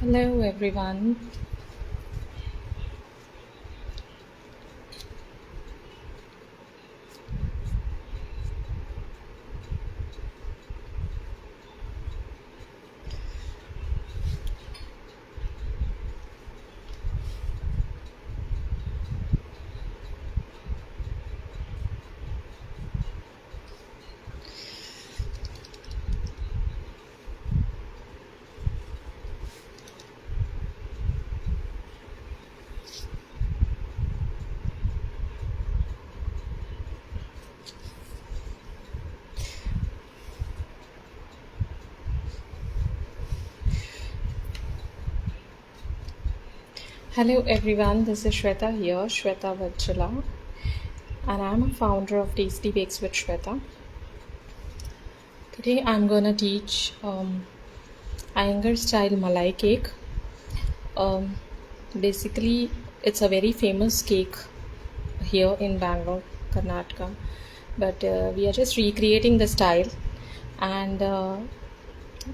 Hello, everyone. Hello, everyone. This is Shweta here, Shweta Vajjala, and I'm a founder of Tasty Bakes with Shweta. Today, I'm gonna teach Iyengar style Malai cake. Basically, it's a very famous cake here in Bangalore, Karnataka, but we are just recreating the style, and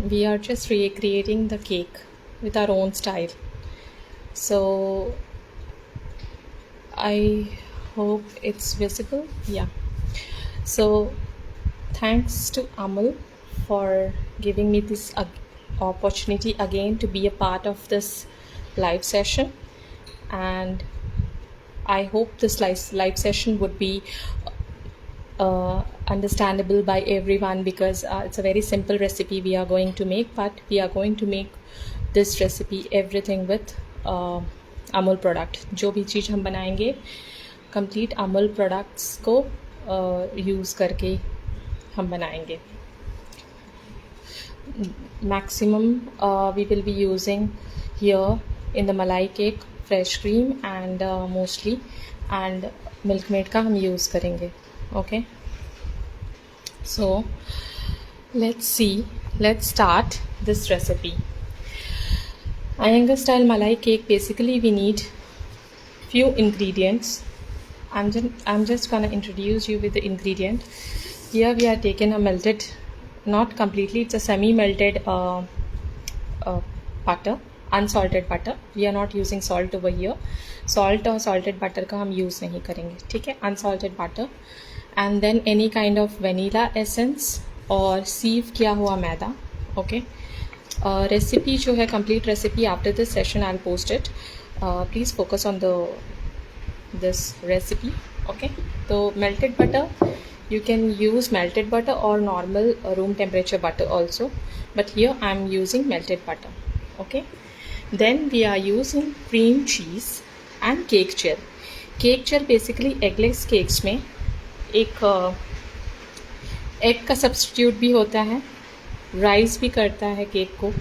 we are just recreating the cake with our own style. So I hope it's visible. Yeah. So thanks to Amal for giving me this opportunity again to be a part of this live session, and I hope this live session would be understandable by everyone because it's a very simple recipe we are going to make, but we are going to make this recipe everything with Amul product. जो भी चीज़ हम बनाएंगे complete Amul products को use करके हम बनाएंगे. Maximum we will be using here in the malai cake fresh cream and mostly and Milkmaid का हम यूज़ करेंगे. Okay, so let's start this recipe. Iyengar style malai cake, basically we need few ingredients. I'm just gonna introduce you with the ingredient. Here we are taking a melted, not completely, it's a semi-melted butter, unsalted butter. We are not using salt over here. Salt और salted butter का हम use नहीं करेंगे, ठीक है. Unsalted butter and then any kind of vanilla essence और sieve किया हुआ मैदा. Okay. रेसिपी जो है complete recipe after this session I will post it. Please focus on this recipe. Okay, तो melted butter, you can use melted butter or normal room temperature butter also, but here I am using melted butter. Okay, then we are using cream cheese and cake gel. Cake gel basically eggless cakes में एक egg का substitute भी होता है, rice भी करता है cake को,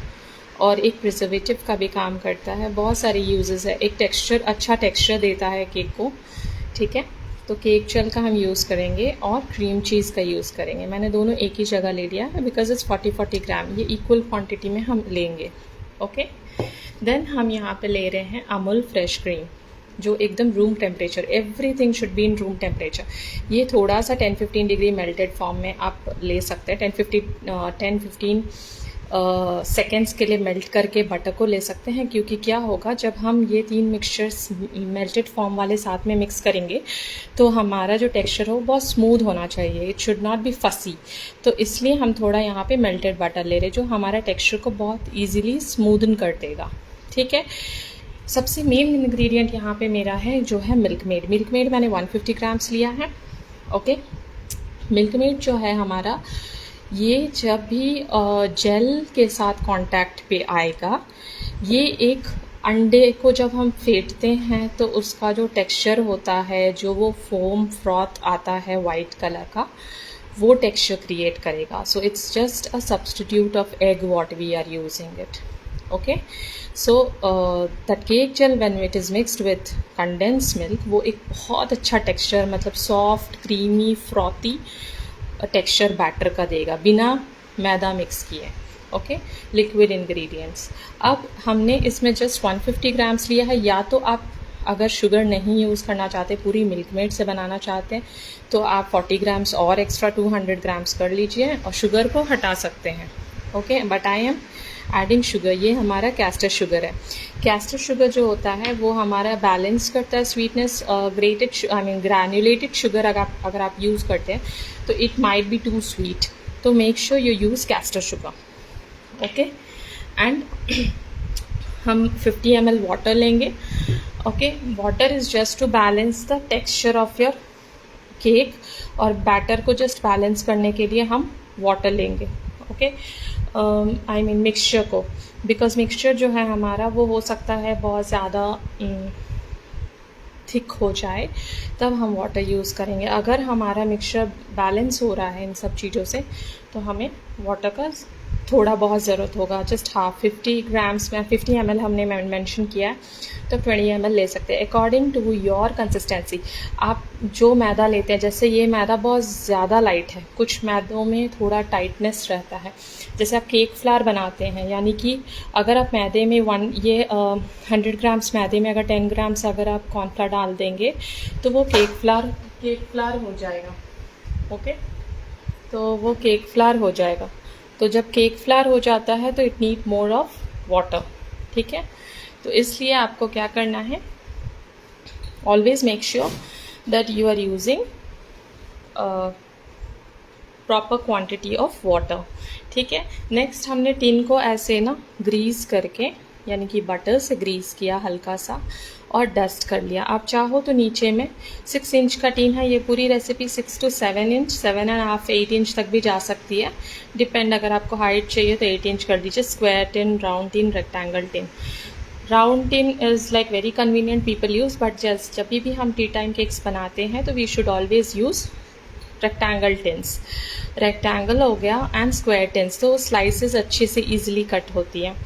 और एक प्रिजर्वेटिव का भी काम करता है. बहुत सारे यूजेस है. एक टेक्सचर, अच्छा टेक्सचर देता है केक को, ठीक है. तो केक जेल का हम यूज़ करेंगे और क्रीम चीज़ का यूज़ करेंगे. मैंने दोनों एक ही जगह ले लिया है बिकॉज इट्स 40 ग्राम. ये इक्वल क्वांटिटी में हम लेंगे. ओके, देन हम यहाँ पे ले रहे हैं अमूल फ्रेश क्रीम जो एकदम room temperature, everything should be in room temperature. ये थोड़ा सा 10-15 डिग्री मेल्टेड फॉर्म में आप ले सकते हैं. 10-15 सेकेंड्स के लिए मेल्ट करके बटर को ले सकते हैं, क्योंकि क्या होगा जब हम ये तीन मिक्सचर्स मेल्टेड फॉर्म वाले साथ में मिक्स करेंगे तो हमारा जो टेक्सचर हो बहुत स्मूथ होना चाहिए. इट शुड नॉट बी फसी. तो इसलिए हम थोड़ा यहाँ पे मेल्टेड बटर ले रहे जो हमारा टेक्सचर को बहुत ईजिली स्मूदन कर देगा, ठीक है. सबसे मेन इंग्रेडिएंट यहाँ पे मेरा है जो है मिल्क मेड. मिल्क मेड मैंने 150 ग्राम्स लिया है. ओके, मिल्क मेड जो है हमारा, ये जब भी जेल के साथ कांटेक्ट पे आएगा, ये एक अंडे को जब हम फेंटते हैं तो उसका जो टेक्सचर होता है, जो वो फोम फ्रॉथ आता है वाइट कलर का, वो टेक्सचर क्रिएट करेगा. So it's just a substitute of egg what we are using it. Okay, so that cake gel when it is mixed with condensed milk, वो एक बहुत अच्छा टेक्सचर, मतलब soft creamy frothy texture batter का देगा बिना मैदा मिक्स किए. Okay, liquid ingredients. अब हमने इसमें जस्ट 150 ग्राम्स लिया है. या तो आप अगर शुगर नहीं यूज़ करना चाहते, पूरी मिल्क मेड से बनाना चाहते हैं, तो आप 40 ग्राम्स और एक्स्ट्रा 200 ग्राम्स कर लीजिए और शुगर को हटा सकते हैं. Okay, but I am adding sugar, ये हमारा कैस्टर शुगर है। कैस्टर शुगर जो होता है वो हमारा बैलेंस करता है स्वीटनेस। ग्रैन्युलेटेड शुगर अगर आप यूज़ करते हैं तो it might be too sweet, तो make sure you use caster sugar, okay. And हम 50 ml वाटर लेंगे, okay. Water is just to balance the texture of your cake, और बैटर को जस्ट बैलेंस करने के लिए हम वाटर लेंगे, ओके। आई मीन मिक्सचर को, बिकॉज मिक्सचर जो है हमारा वो हो सकता है बहुत ज़्यादा थिक हो जाए, तब हम वाटर यूज़ करेंगे। अगर हमारा मिक्सचर बैलेंस हो रहा है इन सब चीज़ों से, तो हमें वाटर का थोड़ा बहुत ज़रूरत होगा, जस्ट हाफ 50 ग्राम्स में 50 ml हमने मेंशन किया है, तो 20 ml ले सकते हैं अकॉर्डिंग टू योर कंसिस्टेंसी। आप जो मैदा लेते हैं, जैसे ये मैदा बहुत ज़्यादा लाइट है, कुछ मैदों में थोड़ा टाइटनेस रहता है। जैसे आप केक फ्लावर बनाते हैं, यानी कि अगर आप मैदे में 100 ग्राम्स मैदे में अगर 10 ग्राम्स अगर आप कॉर्नफ्लावर डाल देंगे तो वो केक फ्लावर हो जाएगा, ओके। तो वो केक फ्लावर हो जाएगा। तो जब केक फ्लावर हो जाता है तो it need more of water, ठीक है। तो इसलिए आपको क्या करना है, always make sure that you are using proper quantity of water, ठीक है। नेक्स्ट हमने टिन को ऐसे ना ग्रीस करके, यानी कि बटर से ग्रीस किया हल्का सा और डस्ट कर लिया। आप चाहो तो नीचे में 6 इंच का टिन है, ये पूरी रेसिपी 6 to 7 इंच, 7.5 8 इंच तक भी जा सकती है, डिपेंड। अगर आपको हाइट चाहिए तो 8 इंच कर दीजिए। Square tin, round tin, rectangle tin. Round tin is like very convenient people use, but जब भी हम टी टाइम केक्स बनाते हैं तो we should always use rectangle tins. Rectangle हो गया एंड स्क्वायर टिन्स, तो स्लाइसेस अच्छे से ईजिली कट होती हैं,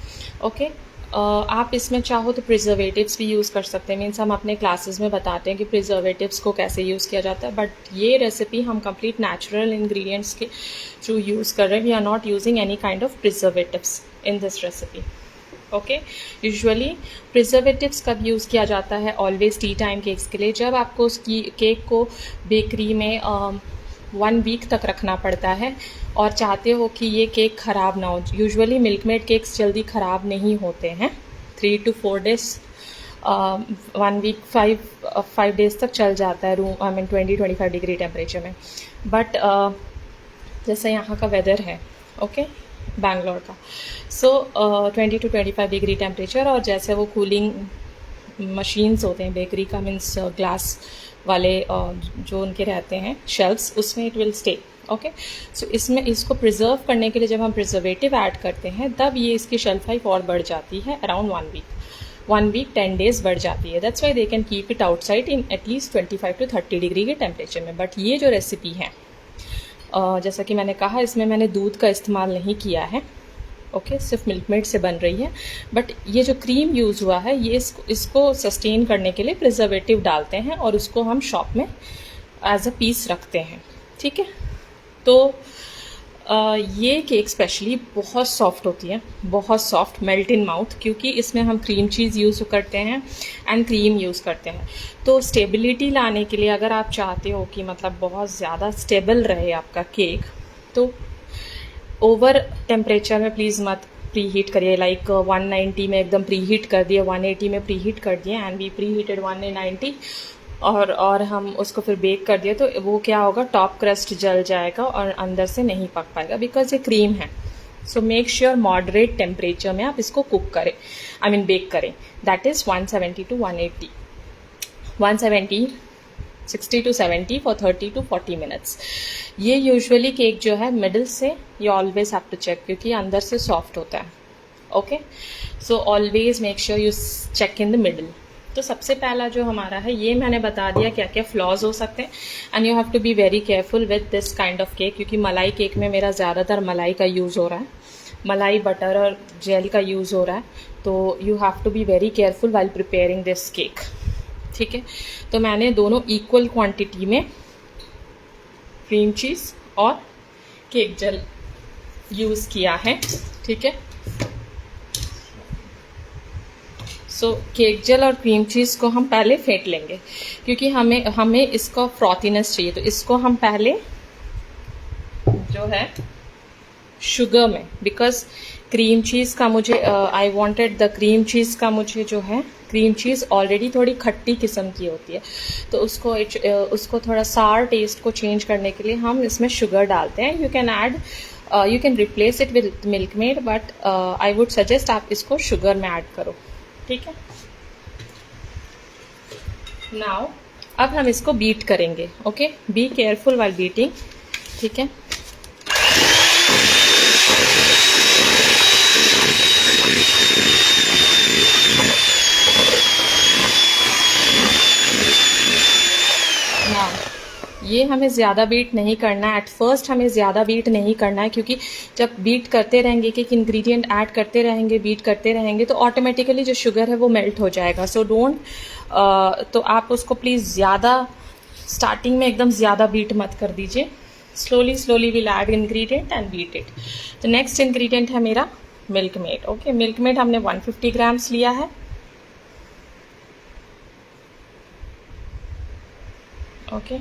ओके। आप इसमें चाहो तो प्रिजर्वेटिव्स भी यूज़ कर सकते हैं, मीन्स हम अपने क्लासेस में बताते हैं कि प्रिजर्वेटिव्स को कैसे यूज़ किया जाता है, बट ये रेसिपी हम कंप्लीट नेचुरल इंग्रेडिएंट्स के थ्रू यूज़ कर रहे हैं। We are not using any kind of preservatives in this recipe, okay. Usually preservatives कब यूज़ किया जाता है, ऑलवेज टी टाइम केक्स के लिए, जब आपको उसकी केक को बेकरी में 1 वीक तक रखना पड़ता है और चाहते हो कि ये केक ख़राब ना हो। यूजुअली मिल्कमेड केक्स जल्दी ख़राब नहीं होते हैं, 3 to 4 days, 1 वीक 5 days तक चल जाता है रूम 20-25 डिग्री टेम्परेचर में। बट जैसे यहाँ का वेदर है, ओके, बैंगलोर का, सो 20 to 25 डिग्री टेम्परेचर, और जैसे वो कूलिंग मशीन्स होते हैं बेकरी का, मीन्स ग्लास वाले जो उनके रहते हैं शेल्फ्स, उसमें इट विल स्टे, ओके। सो इसमें इसको प्रिजर्व करने के लिए जब हम प्रिजर्वेटिव ऐड करते हैं तब ये इसकी शेल्फ लाइफ और बढ़ जाती है, अराउंड 1 वीक 10 days बढ़ जाती है। That's why they can keep it outside in at least 25 to 30 degree के टेम्परेचर में। बट ये जो रेसिपी है, जैसा कि मैंने कहा, इसमें मैंने दूध का इस्तेमाल नहीं किया है, ओके, सिर्फ मिल्कमेड से बन रही है। बट ये जो क्रीम यूज़ हुआ है, ये इसको सस्टेन करने के लिए प्रिजर्वेटिव डालते हैं और उसको हम शॉप में एज अ पीस रखते हैं, ठीक है। तो ये केक स्पेशली बहुत सॉफ्ट होती है, बहुत सॉफ्ट, मेल्ट इन माउथ, क्योंकि इसमें हम क्रीम चीज़ यूज़ करते हैं एंड क्रीम यूज़ करते हैं। तो स्टेबिलिटी लाने के लिए अगर आप चाहते हो कि मतलब बहुत ज़्यादा स्टेबल रहे आपका केक, तो ओवर टेम्परेचर में प्लीज़ मत प्री हीट करिए। लाइक 190 में एकदम प्री हीट कर दिए, 180 में प्री हीट कर दिए, एंड वी प्री हीटेड 190 और हम उसको फिर बेक कर दिए, तो वो क्या होगा, टॉप क्रस्ट जल जाएगा और अंदर से नहीं पक पाएगा, बिकॉज ये क्रीम है। So make sure moderate temperature में आप इसको कुक करें, आई मीन बेक करें, that is 170 to 180, 170 60 to 70 for 30 to 40 minutes। ये यूजुअली केक जो है मिडिल से you always have to check, क्योंकि अंदर से सॉफ्ट होता है, okay. So always make sure you check in the middle. तो सबसे पहला जो हमारा है, ये मैंने बता दिया क्या क्या फ्लॉज हो सकते हैं, and you have to be very careful with this kind of cake, क्योंकि मलाई केक में मेरा ज़्यादातर मलाई का यूज़ हो रहा है, मलाई बटर और जेल का यूज़ हो रहा है, तो you have to be very careful while preparing this cake, ठीक है। तो मैंने दोनों इक्वल क्वांटिटी में क्रीम चीज़ और केक जेल यूज़ किया है, ठीक है। सो केक जेल और क्रीम चीज़ को हम पहले फेंट लेंगे, क्योंकि हमें इसका फ्रॉथीनेस चाहिए, तो इसको हम पहले जो है शुगर में, बिकॉज क्रीम चीज़ का मुझे I wanted the cream cheese का मुझे जो है, क्रीम चीज़ ऑलरेडी थोड़ी खट्टी किस्म की होती है, तो उसको थोड़ा सार टेस्ट को चेंज करने के लिए हम इसमें शुगर डालते हैं. You can replace it with milk made, but I would suggest आप इसको शुगर में ऐड करो. ठीक है. नाउ अब हम इसको बीट करेंगे. Okay, be careful while beating. ठीक है. ये हमें ज़्यादा बीट नहीं करना है. एट फर्स्ट हमें ज़्यादा बीट नहीं करना है, क्योंकि जब बीट करते रहेंगे, एक इंग्रेडिएंट ऐड करते रहेंगे, बीट करते रहेंगे, तो ऑटोमेटिकली जो शुगर है वो मेल्ट हो जाएगा. सो डोंट तो आप उसको प्लीज़ ज़्यादा स्टार्टिंग में एकदम ज़्यादा बीट मत कर दीजिए. Slowly will add ingredient and beat it. तो नेक्स्ट इंग्रेडिएंट है मेरा milk made. Okay, milk made हमने 150 ग्राम्स लिया है. ओके,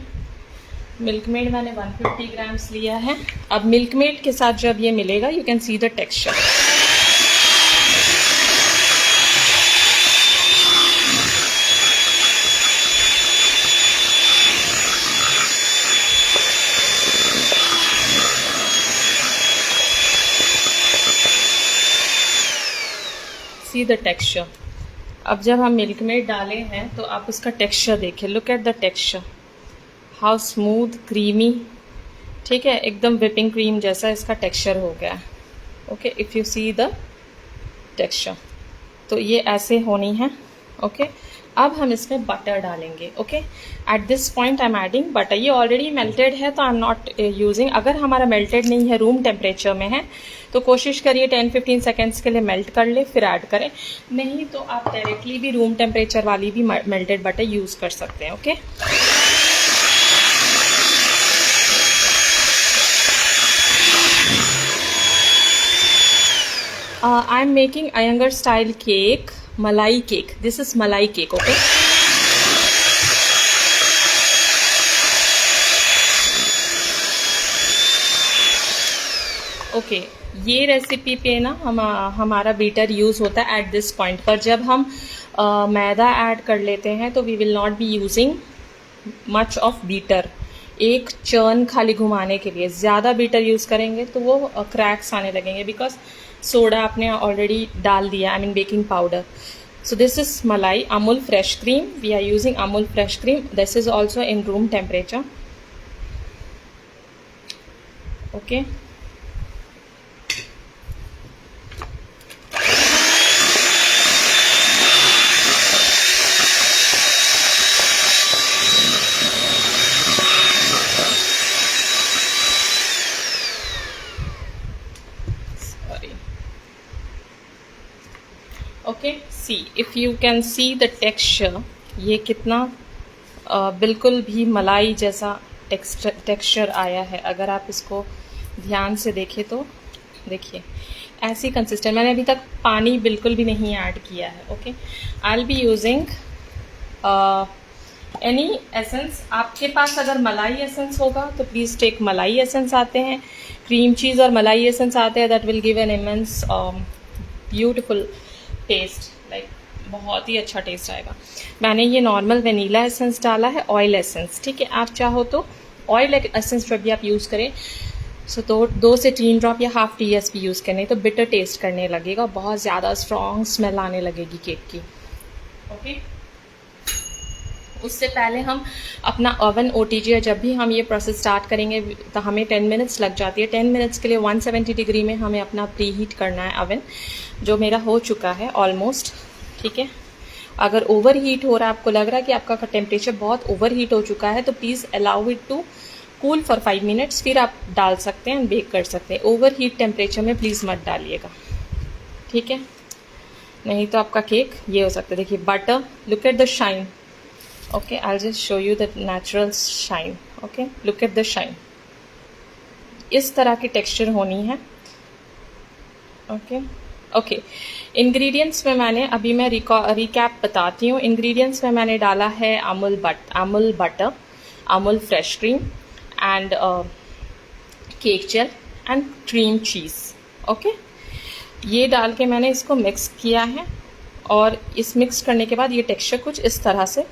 मिल्क मेड मैंने 150 ग्राम्स लिया है. अब मिल्क मेड के साथ जब ये मिलेगा, you can see the texture. See the texture. अब जब हम मिल्क मेड डाले हैं तो आप उसका टेक्सचर देखिए. Look at the texture, how smooth, creamy. ठीक है, एकदम व्हिपिंग क्रीम जैसा इसका टेक्सचर हो गया. Okay, if you see the texture, तो ये ऐसे होनी है. ओके, अब हम इसमें बटर डालेंगे. Okay, at this point I am adding butter. ये ऑलरेडी मेल्टेड है तो आई एम नॉट यूजिंग. अगर हमारा मेल्टेड नहीं है, रूम टेम्परेचर में है, तो कोशिश करिए 10-15 सेकेंड्स के लिए मेल्ट कर ले, फिर ऐड करें. नहीं तो आप डायरेक्टली भी रूम टेम्परेचर वाली भी मेल्टेड बटर यूज़ कर सकते हैं. Okay, I am making Iyengar style cake, malai cake. This is malai cake. Okay. Okay, ये रेसिपी पे ना हमारा बीटर यूज़ होता है एट दिस पॉइंट पर. जब हम मैदा ऐड कर लेते हैं तो we will not be using much of beater. एक चर्न खाली घुमाने के लिए. ज़्यादा बीटर यूज़ करेंगे तो वो क्रैक्स आने लगेंगे, बिकॉज सोडा आपने ऑलरेडी डाल दिया, I mean baking powder. So this is malai, Amul fresh cream. We are using Amul fresh cream. This is also in room temperature. Okay. Okay, C if you can see the texture. ये कितना बिल्कुल भी मलाई जैसा texture आया है. अगर आप इसको ध्यान से देखें तो देखिए ऐसी कंसिस्टेंट. मैंने अभी तक पानी बिल्कुल भी नहीं ऐड किया है. Okay, I will be using any essence. आपके पास अगर मलाई एसेंस होगा तो प्लीज़ टेक. मलाई एसेंस आते हैं, क्रीम चीज़ और मलाई एसेंस आते हैं. That will give an immense beautiful taste. Like बहुत ही अच्छा टेस्ट आएगा. मैंने ये नॉर्मल वेनीला एसेंस डाला है, ऑयल एसेंस. ठीक है, आप चाहो तो ऑयल एसेंस जब भी आप यूज़ करें सो तो 2 से 3 ड्रॉप या हाफ TSP यूज़ करने, तो बिटर टेस्ट करने लगेगा, बहुत ज़्यादा स्ट्रॉन्ग स्मेल आने लगेगी केक की. ओके, उससे पहले हम अपना ओवन OTG, जब भी हम ये प्रोसेस स्टार्ट करेंगे तो हमें 10 मिनट्स लग जाती है. 10 मिनट्स के लिए 170 डिग्री में हमें अपना प्री हीट करना है ओवन, जो मेरा हो चुका है ऑलमोस्ट. ठीक है, अगर ओवर हीट हो रहा है, आपको लग रहा है कि आपका टेम्परेचर बहुत ओवर हीट हो चुका है, तो please allow it to cool for 5 minutes, फिर आप डाल सकते हैं, बेक कर सकते हैं. ओवर हीट टेम्परेचर में प्लीज़ मत डालिएगा. ठीक है, नहीं तो आपका केक ये हो सकता है. देखिए butter, look at the shine. Okay, I'll just show you the natural shine. Okay, look at the shine. इस तरह की टेक्सचर होनी है. ओके, इंग्रेडिएंट्स में मैंने अभी मैं रिकैप बताती हूँ. इंग्रेडिएंट्स में मैंने डाला है Amul butter, Amul fresh cream and cake gel and cream cheese. Okay, ये डाल के मैंने इसको मिक्स किया है और इस मिक्स करने के बाद ये टेक्सचर कुछ इस तरह से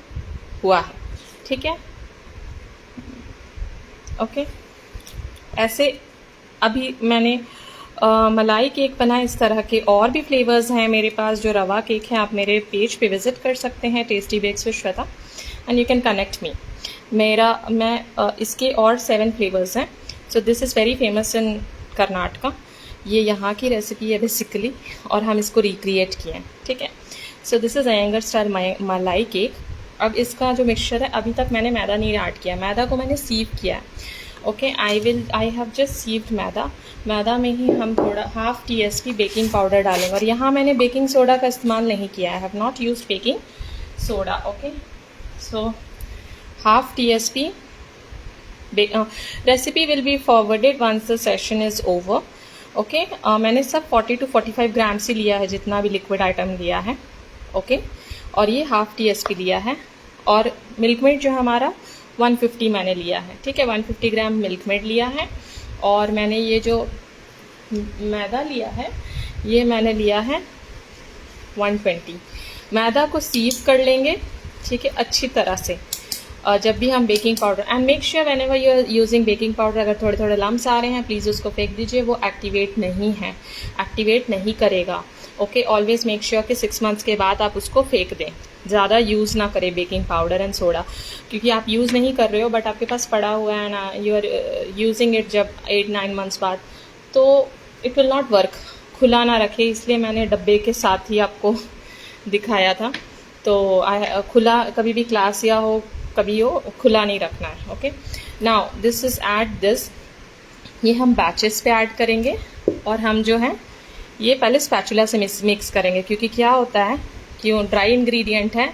हुआ है, ठीक है। ओके, ऐसे अभी मैंने मलाई केक बनाए इस तरह के। और भी फ्लेवर्स हैं मेरे पास जो रवा केक है, आप मेरे पेज पे विजिट कर सकते हैं, tasty bakes with Shweta, and you can connect me. मैं इसके और 7 फ्लेवर्स हैं। So this is very famous in Karnataka. ये यहाँ की रेसिपी है बेसिकली, और हम इसको रिक्रिएट किए हैं, ठीक है। So this is Iyengar style malai cake. अब इसका जो मिक्सचर है, अभी तक मैंने मैदा नहीं ऐड किया, मैदा को मैंने सीव किया है। Okay, I have just sieved मैदा में ही हम थोड़ा हाफ TSP बेकिंग पाउडर डालेंगे। और यहाँ मैंने बेकिंग सोडा का इस्तेमाल नहीं किया है, I have not used baking soda. Okay, so half TSP। Recipe will be forwarded once the session is over. Okay, मैंने सब 40 to 45 ग्राम्स ही लिया है, जितना भी लिक्विड आइटम लिया है। ओके, और ये हाफ TSP लिया है। और मिल्क मेड जो हमारा 150 मैंने लिया है, ठीक है, 150 ग्राम मिल्क मेड लिया है। और मैंने ये जो मैदा लिया है, ये मैंने लिया है 120। मैदा को सीव कर लेंगे, ठीक है, अच्छी तरह से। जब भी हम baking powder, and make sure whenever you are using baking powder, अगर थोड़े थोड़े लम्स आ रहे हैं प्लीज़ उसको फेंक दीजिए, वो एक्टिवेट नहीं है, एक्टिवेट नहीं करेगा। ओके, ऑलवेज मेक श्योर कि 6 मंथ्स के बाद आप उसको फेंक दें, ज़्यादा यूज़ ना करें बेकिंग पाउडर एंड सोडा, क्योंकि आप यूज़ नहीं कर रहे हो बट आपके पास पड़ा हुआ है ना, यू आर यूजिंग इट जब 8-9 मंथ्स बाद, तो इट विल नॉट वर्क। खुला ना रखें, इसलिए मैंने डब्बे के साथ ही आपको दिखाया था। तो खुला कभी भी क्लास या हो कभी हो, खुला नहीं रखना है। Okay, now this is add this, ये हम बैचेस पे ऐड करेंगे। और हम जो है ये पहले स्पैचुला से मिक्स करेंगे, क्योंकि क्या होता है कि वो ड्राई इंग्रेडिएंट है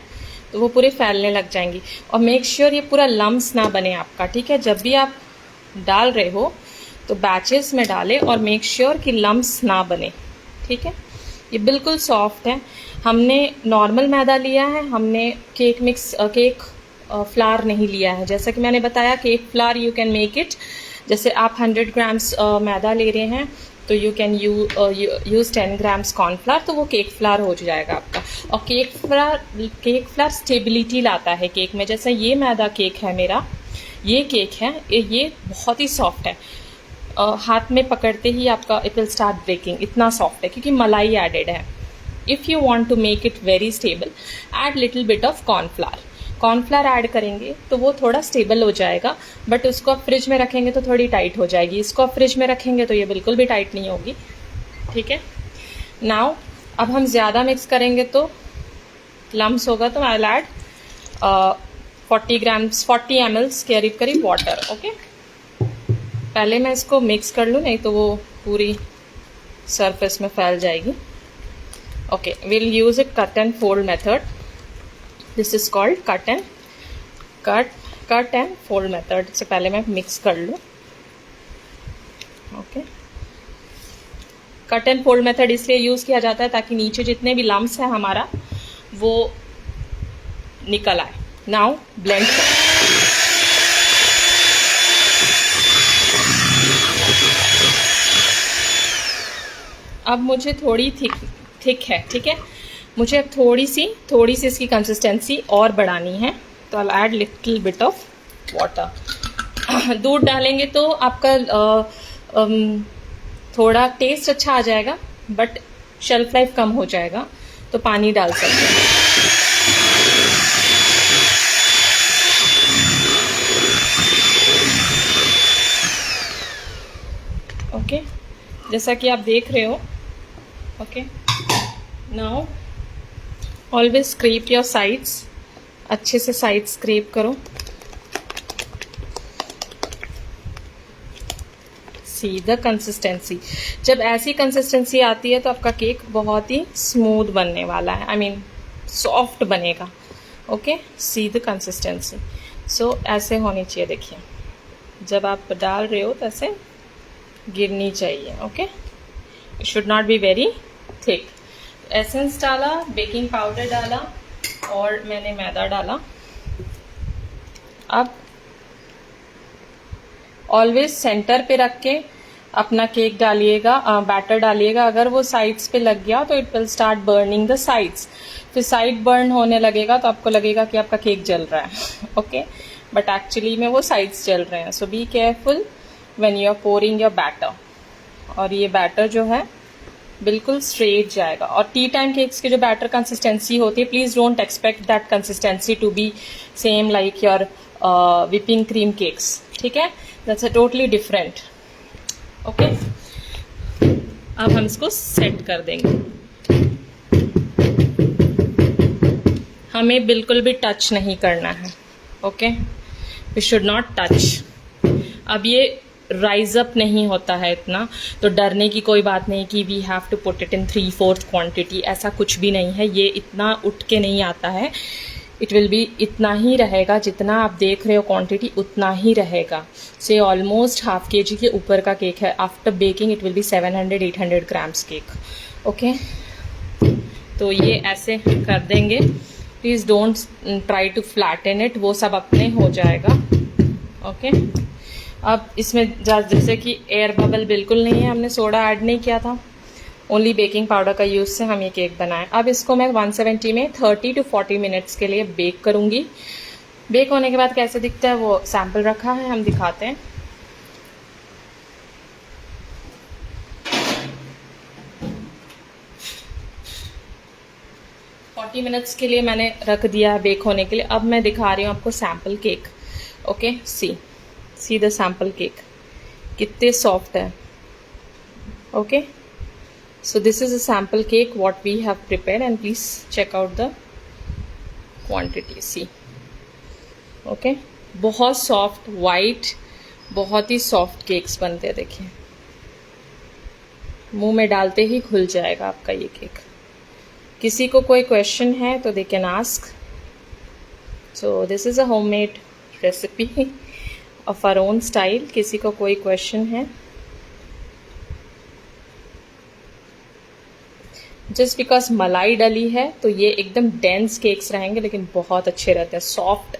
तो वो पूरे फैलने लग जाएंगी। और मेक श्योर ये पूरा लम्स ना बने आपका, ठीक है। जब भी आप डाल रहे हो तो बैचेस में डालें और मेक श्योर कि लम्स ना बने, ठीक है। ये बिल्कुल सॉफ्ट है। हमने नॉर्मल मैदा लिया है, हमने केक फ्लावर नहीं लिया है। जैसा कि मैंने बताया, cake flower you can make it, जैसे आप 100 ग्राम्स मैदा ले रहे हैं तो you can use 10 grams cornflour, तो वो केक फ्लावर हो जाएगा आपका। और केक फ्लावर स्टेबिलिटी लाता है केक में। जैसे ये मैदा केक है मेरा, ये केक है, ये बहुत ही सॉफ्ट है, हाथ में पकड़ते ही आपका इट विल स्टार्ट ब्रेकिंग, इतना सॉफ्ट है क्योंकि मलाई एडेड है। If you want to make it very stable, add little bit of cornflour add करेंगे तो वो थोड़ा स्टेबल हो जाएगा, बट उसको आप फ्रिज में रखेंगे तो थोड़ी टाइट हो जाएगी। इसको आप फ्रिज में रखेंगे तो ये बिल्कुल भी टाइट नहीं होगी, ठीक है। नाउ अब हम ज़्यादा मिक्स करेंगे तो लम्स होगा, तो आई विल ऐड 40 ml करीब वाटर। ओके, पहले मैं इसको मिक्स कर लूँ, नहीं तो वो पूरी सरफेस में फैल जाएगी। Okay, will use it cut and fold method. This is called cut and fold method से पहले मैं मिक्स कर लूँ। Okay, cut and fold method इसलिए यूज़ किया जाता है ताकि नीचे जितने भी लम्स है हमारा वो निकल आए। नाउ ब्लेंड अब मुझे थोड़ी थिक है, ठीक है, मुझे अब थोड़ी सी इसकी कंसिस्टेंसी और बढ़ानी है, तो I add little bit of water. दूध डालेंगे तो आपका थोड़ा टेस्ट अच्छा आ जाएगा बट शेल्फ लाइफ कम हो जाएगा, तो पानी डाल सकते हैं। ओके, जैसा कि आप देख रहे हो। Okay, now always scrap your sides, अच्छे से साइड स्क्रैप करो। सी द कंसिस्टेंसी, जब ऐसी कंसिस्टेंसी आती है तो आपका केक बहुत ही स्मूथ बनने वाला है, आई मीन सॉफ्ट बनेगा। Okay, see the consistency. So ऐसे होनी चाहिए, देखिए जब आप डाल रहे हो तो ऐसे गिरनी चाहिए। Okay, it should not be very thick. Essence डाला, बेकिंग पाउडर डाला और मैंने मैदा डाला। अब ऑलवेज सेंटर पे रख के अपना केक डालिएगा, बैटर डालिएगा। अगर वो साइड्स पे लग गया तो it will start burning the sides. फिर साइड बर्न होने लगेगा तो आपको लगेगा कि आपका केक जल रहा है। ओके, बट एक्चुअली में वो साइड्स जल रहे हैं। So be careful when you are pouring your batter. और ये बैटर जो है बिल्कुल स्ट्रेट जाएगा। और टी टाइम केक्स के जो बैटर कंसिस्टेंसी होती है, please don't expect that consistency to be same like your whipping cream cakes. ठीक है, that's a totally different. Okay, अब हम इसको सेट कर देंगे। हमें बिल्कुल भी टच नहीं करना है। Okay, we should not touch. अब ये राइज अप नहीं होता है इतना, तो डरने की कोई बात नहीं कि we have to put it in 3/4 quantity, ऐसा कुछ भी नहीं है। ये इतना उठ के नहीं आता है। इट विल बी इतना ही रहेगा, जितना आप देख रहे हो क्वांटिटी उतना ही रहेगा। से ऑलमोस्ट हाफ kg के ऊपर का केक है। After baking it will be 700-800 grams cake. Okay, तो ये ऐसे कर देंगे। Please don't try to flatten it, वो सब अपने हो जाएगा। ओके, अब इसमें जैसे कि एयर बबल बिल्कुल नहीं है, हमने सोडा ऐड नहीं किया था, ओनली बेकिंग पाउडर का यूज़ से हम ये केक बनाएं। अब इसको मैं 170 में 30 to 40 मिनट्स के लिए बेक करूँगी। बेक होने के बाद कैसे दिखता है वो सैम्पल रखा है, हम दिखाते हैं। मिनट्स के लिए मैंने रख दिया है बेक होने के लिए। अब मैं दिखा रही हूँ आपको sample cake. Okay, see the sample cake कितने सॉफ्ट है। Okay, so this is a sample cake what we have prepared, and please check out the quantity. See, okay, बहुत सॉफ्ट वाइट, बहुत ही सॉफ्ट केक्स बनते हैं। देखिए, मुंह में डालते ही खुल जाएगा आपका ये केक। किसी को कोई क्वेश्चन है तो they can ask. So this is a homemade recipe of our own style. किसी को कोई क्वेश्चन है? जस्ट बिकॉज मलाई डली है तो ये एकदम डेंस केक्स रहेंगे, लेकिन बहुत अच्छे रहते हैं, सॉफ्ट,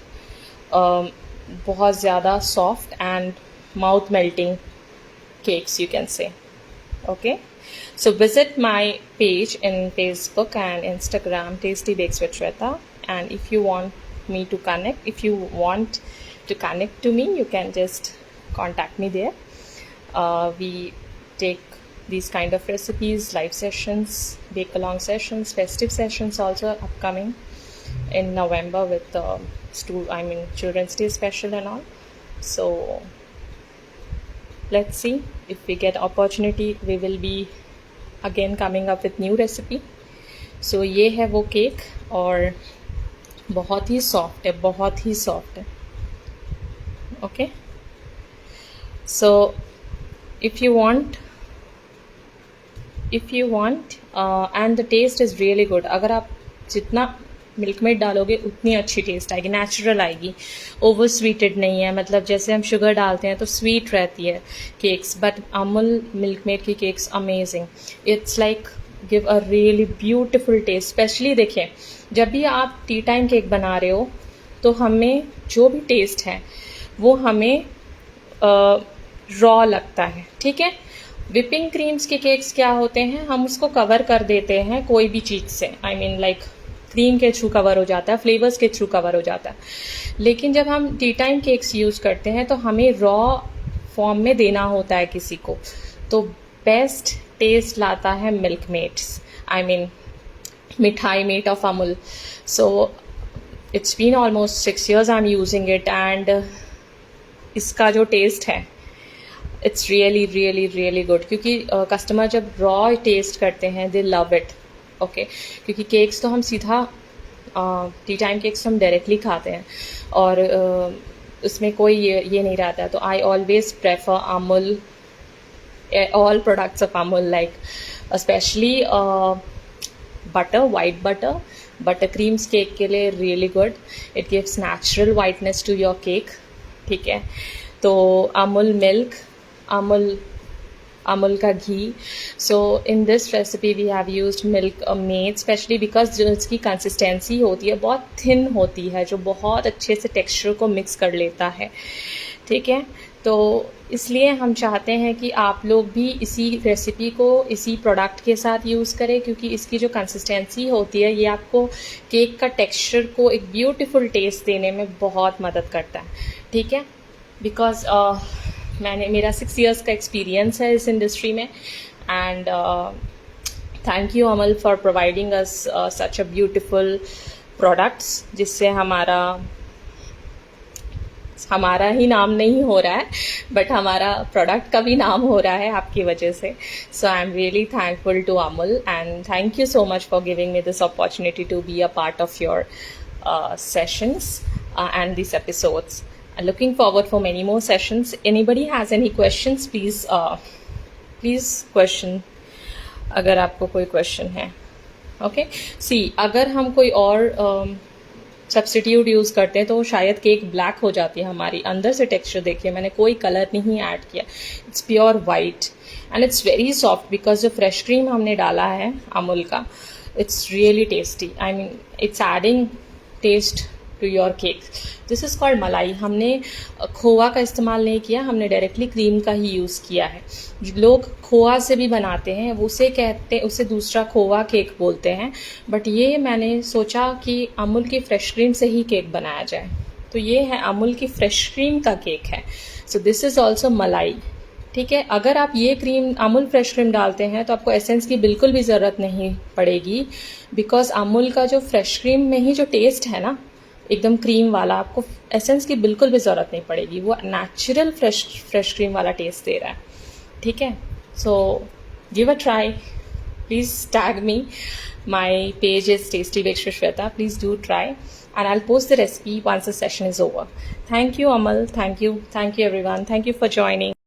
बहुत ज़्यादा soft and mouth melting cakes, you can say. Okay, so visit my page in Facebook and Instagram, Tasty Bakes with Shweta, and if you want me to connect, if you want to connect to me, you can just contact me there. We take these kind of recipes, live sessions, bake along sessions, festive sessions also upcoming in November with Children's Day special and all. So let's see, if we get opportunity we will be again coming up with new recipe. So ये है वो cake, और बहुत ही soft है, बहुत ही soft है। Okay, so if you want and the taste is really good. अगर आप जितना मिल्क मेड डालोगे उतनी अच्छी टेस्ट आएगी, नेचुरल आएगी, ओवर स्वीटेड नहीं है। मतलब जैसे हम शुगर डालते हैं तो स्वीट रहती है cakes, but Amul Milkmaid की cakes amazing. It's like give a really beautiful taste. Specially देखिए, जब भी आप टी टाइम केक बना रहे हो तो हमें जो भी टेस्ट है वो हमें रॉ लगता है। ठीक है, विपिंग क्रीम्स के केक्स क्या होते हैं, हम उसको कवर कर देते हैं कोई भी चीज़ से, आई मीन लाइक क्रीम के थ्रू कवर हो जाता है, फ्लेवर्स के थ्रू कवर हो जाता है। लेकिन जब हम टी टाइम केक्स यूज़ करते हैं तो हमें रॉ फॉर्म में देना होता है किसी को, तो बेस्ट टेस्ट लाता है मिल्क मेड्स, आई मीन मिठाई mate of Amul. So it's been almost 6 years I am using it, and इसका जो टेस्ट है it's really really really good. क्योंकि कस्टमर जब रॉ टेस्ट करते हैं दे लव इट। ओके, क्योंकि केक्स तो हम सीधा टी टाइम केक्स हम डायरेक्टली खाते हैं और उसमें कोई ये नहीं रहता है। तो I always prefer Amul, all products of Amul, like specially butter, white butter creams cake के लिए really good. It gives natural whiteness to your cake. ठीक है, तो अमूल मिल्क, अमूल का घी। So in this recipe we have used Milkmaid, specially because जो इसकी consistency होती है बहुत थिन होती है, जो बहुत अच्छे से टेक्सचर को मिक्स कर लेता है। ठीक है, तो इसलिए हम चाहते हैं कि आप लोग भी इसी रेसिपी को इसी प्रोडक्ट के साथ यूज़ करें, क्योंकि इसकी जो कंसिस्टेंसी होती है ये आपको केक का टेक्सचर को एक ब्यूटीफुल टेस्ट देने में बहुत मदद करता है, ठीक है। बिकॉज मेरा 6 इयर्स का एक्सपीरियंस है इस इंडस्ट्री में, and thank you Amal for providing us such a beautiful products, जिससे हमारा ही नाम नहीं हो रहा है बट हमारा प्रोडक्ट का भी नाम हो रहा है आपकी वजह से। So I am really thankful to Amul, and thank you so much for giving me this opportunity to be a part of your sessions and these episodes. I'm looking forward for many more sessions. Anybody has any questions, please question अगर आपको कोई question है। Okay सी, अगर हम कोई और substitute use करते हैं तो शायद केक ब्लैक हो जाती है हमारी। अंदर से टेक्सचर देखिए, मैंने कोई कलर नहीं ऐड किया, it's pure white and it's very soft because जो फ्रेश क्रीम हमने डाला है अमूल का, it's really tasty. I mean it's adding taste to your cake. This is called malai. हमने खोआ का इस्तेमाल नहीं किया, हमने डायरेक्टली क्रीम का ही यूज़ किया है। लोग खोआ से भी बनाते हैं, उसे दूसरा खोआ केक बोलते हैं, बट ये मैंने सोचा कि अमूल की फ्रेश क्रीम से ही केक बनाया जाए, तो ये है अमूल की फ्रेश क्रीम का केक है। सो दिस इज़ ऑल्सो मलाई, ठीक है। अगर आप ये क्रीम अमूल फ्रेश क्रीम डालते हैं तो आपको एसेंस की बिल्कुल भी ज़रूरत नहीं पड़ेगी, बिकॉज अमूल का जो फ्रेश क्रीम में ही जो टेस्ट है ना एकदम क्रीम वाला, आपको एसेंस की बिल्कुल भी ज़रूरत नहीं पड़ेगी, वो नेचुरल फ्रेश क्रीम वाला टेस्ट दे रहा है, ठीक है। So give a try, please tag me, my page is tasty bakes with Shweta, please do try and I'll post the recipe once the session is over. Thank you Amal, thank you everyone, thank you for joining.